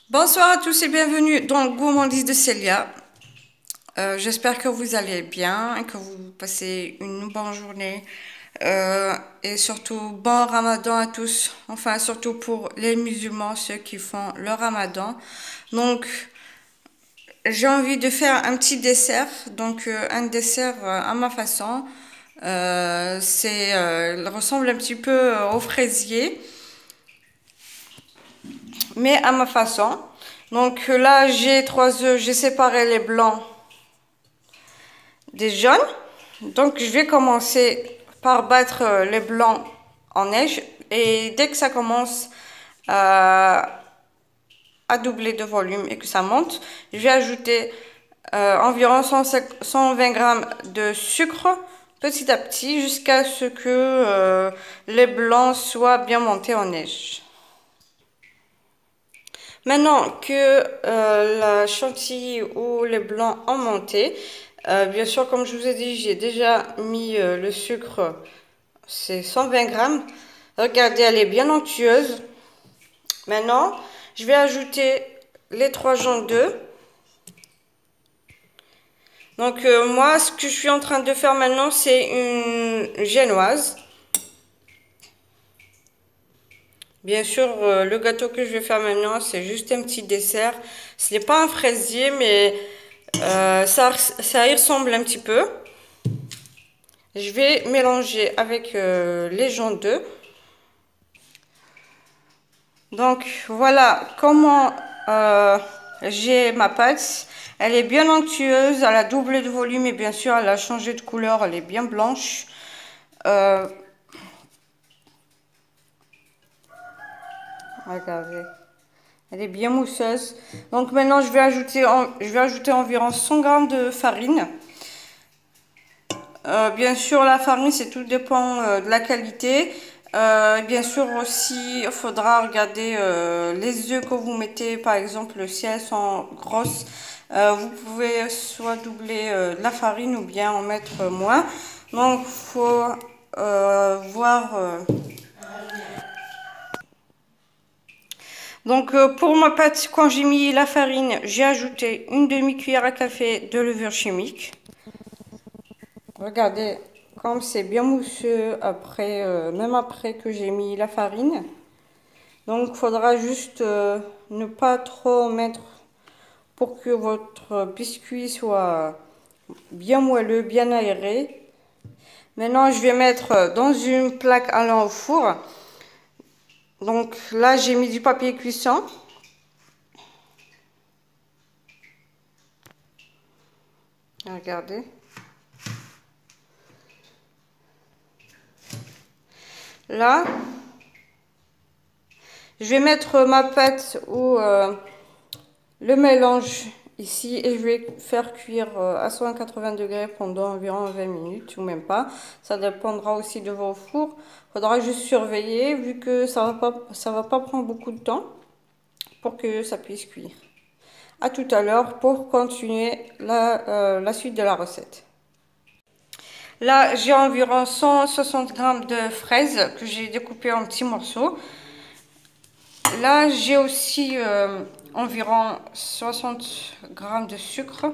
Bonsoir à tous et bienvenue dans Gourmandise de Célia. J'espère que vous allez bien et que vous passez une bonne journée. Et surtout, bon ramadan à tous. Enfin, surtout pour les musulmans, ceux qui font le ramadan. Donc, j'ai envie de faire un petit dessert. Donc, un dessert à ma façon. Il ressemble un petit peu au fraisier, mais à ma façon. Donc là, j'ai 3 œufs, j'ai séparé les blancs des jaunes. Donc je vais commencer par battre les blancs en neige. Et dès que ça commence à doubler de volume et que ça monte, je vais ajouter environ 120 grammes de sucre petit à petit jusqu'à ce que les blancs soient bien montés en neige. Maintenant que la chantilly ou les blancs ont monté, bien sûr, comme je vous ai dit, j'ai déjà mis le sucre, c'est 120 grammes. Regardez, elle est bien onctueuse. Maintenant, je vais ajouter les 3 jaunes d'œufs. Donc moi, ce que je suis en train de faire maintenant, c'est une génoise. Bien sûr, le gâteau que je vais faire maintenant, c'est juste un petit dessert. Ce n'est pas un fraisier, mais ça y ressemble un petit peu. Je vais mélanger avec les jaunes d'œufs. Donc voilà comment j'ai ma pâte. Elle est bien onctueuse, elle a doublé de volume et bien sûr elle a changé de couleur, elle est bien blanche. Regardez, elle est bien mousseuse. Donc maintenant je vais ajouter environ 100 grammes de farine. Bien sûr, la farine, c'est tout dépend de la qualité. Bien sûr aussi, il faudra regarder les œufs que vous mettez. Par exemple, si elles sont grosses, vous pouvez soit doubler la farine ou bien en mettre moins. Donc, il faut voir. Donc, pour ma pâte, quand j'ai mis la farine, j'ai ajouté une demi-cuillère à café de levure chimique. Regardez comme c'est bien mousseux après, même après que j'ai mis la farine. Donc il faudra juste ne pas trop mettre pour que votre biscuit soit bien moelleux, bien aéré. Maintenant je vais mettre dans une plaque allant au four. Donc là j'ai mis du papier cuisson. Regardez. Là, je vais mettre ma pâte ou le mélange ici et je vais faire cuire à 180 degrés pendant environ 20 minutes ou même pas. Ça dépendra aussi de vos fours. Il faudra juste surveiller vu que ça va pas prendre beaucoup de temps pour que ça puisse cuire. À tout à l'heure pour continuer la suite de la recette. Là, j'ai environ 160 grammes de fraises que j'ai découpées en petits morceaux. Là, j'ai aussi environ 60 grammes de sucre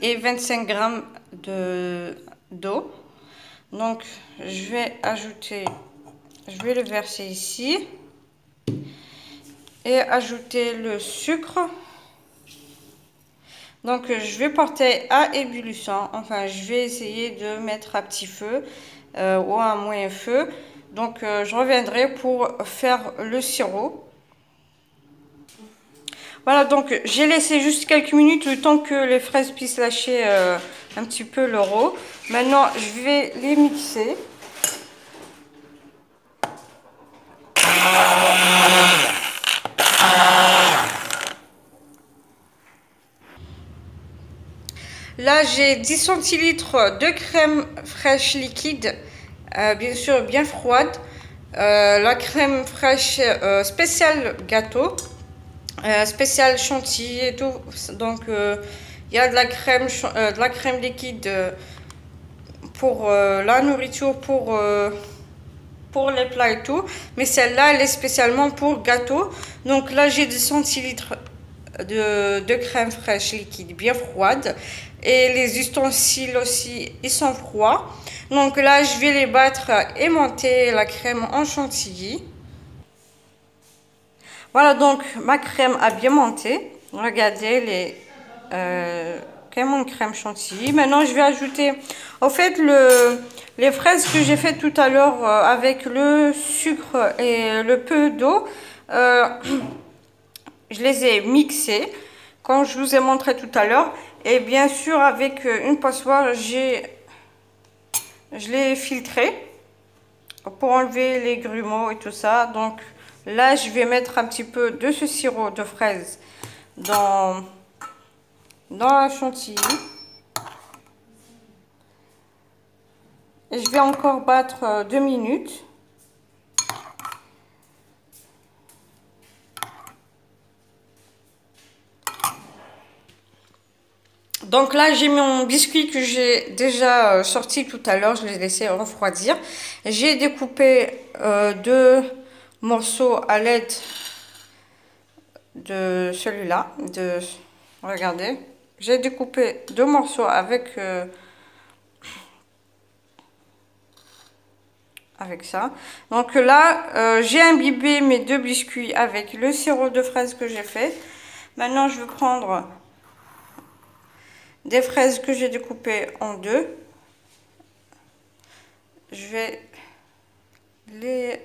et 25 grammes d'eau. Donc, je vais le verser ici et ajouter le sucre. Donc, je vais porter à ébullition. Enfin, je vais essayer de mettre à petit feu ou à moyen feu. Donc, je reviendrai pour faire le sirop. Voilà, donc j'ai laissé juste quelques minutes le temps que les fraises puissent lâcher un petit peu leur eau. Maintenant, je vais les mixer. Là, j'ai 10 centilitres de crème fraîche liquide, bien sûr bien froide. La crème fraîche spéciale gâteau, spéciale chantilly et tout. Donc, il y a de la crème liquide pour la nourriture, pour les plats et tout. Mais celle-là, elle est spécialement pour gâteau. Donc là, j'ai 2 centilitres de crème fraîche liquide bien froide. Et les ustensiles aussi, ils sont froids. Donc là, je vais les battre et monter la crème en chantilly. Voilà, donc ma crème a bien monté. Regardez vraiment une crème chantilly. Maintenant, je vais ajouter, au fait, les fraises que j'ai fait tout à l'heure avec le sucre et le peu d'eau. Je les ai mixées, comme je vous ai montré tout à l'heure. Et bien sûr, avec une passoire, je l'ai filtré pour enlever les grumeaux et tout ça. Donc là, je vais mettre un petit peu de ce sirop de fraise dans la chantilly. Et je vais encore battre 2 minutes. Donc là, j'ai mon biscuit que j'ai déjà sorti tout à l'heure. Je l'ai laissé refroidir. J'ai découpé 2 morceaux à l'aide de celui-là. Regardez. J'ai découpé 2 morceaux avec ça. Donc là, j'ai imbibé mes 2 biscuits avec le sirop de fraise que j'ai fait. Maintenant, je vais prendre des fraises que j'ai découpées en 2. Je vais les...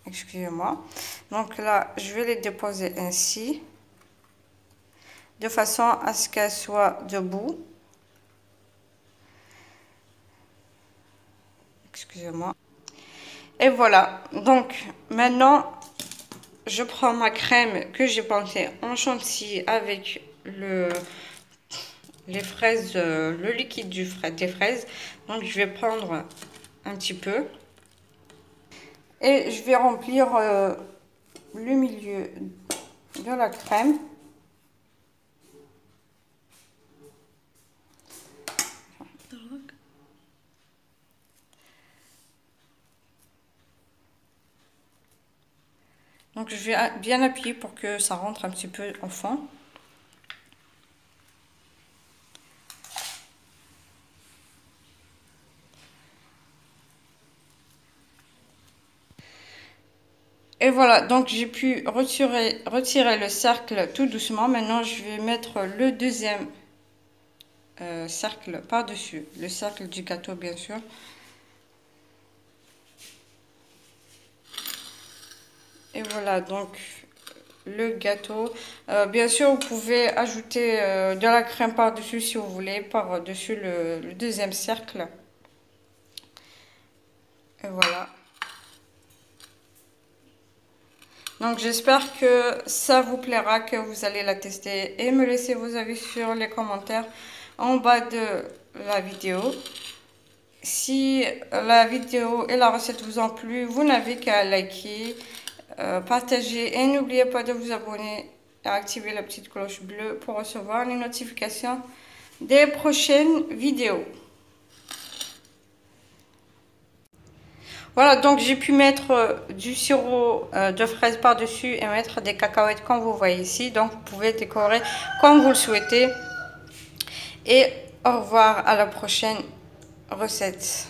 excusez-moi. Donc là, je vais les déposer ainsi. De façon à ce qu'elles soient debout. Excusez-moi. Et voilà. Donc maintenant, je prends ma crème que j'ai pentée en chantilly avec les fraises, le liquide des fraises. Donc je vais prendre un petit peu et je vais remplir le milieu de la crème. Donc je vais bien appuyer pour que ça rentre un petit peu au fond. Et voilà, donc j'ai pu retirer le cercle tout doucement. Maintenant, je vais mettre le deuxième cercle par-dessus. Le cercle du gâteau, bien sûr. Et voilà, donc le gâteau. Bien sûr, vous pouvez ajouter de la crème par-dessus si vous voulez, par-dessus le deuxième cercle. Et voilà. Donc j'espère que ça vous plaira, que vous allez la tester et me laisser vos avis sur les commentaires en bas de la vidéo. Si la vidéo et la recette vous ont plu, vous n'avez qu'à liker, partager et n'oubliez pas de vous abonner et activer la petite cloche bleue pour recevoir les notifications des prochaines vidéos. Voilà, donc j'ai pu mettre du sirop de fraise par-dessus et mettre des cacahuètes comme vous voyez ici. Donc vous pouvez décorer comme vous le souhaitez. Et au revoir à la prochaine recette.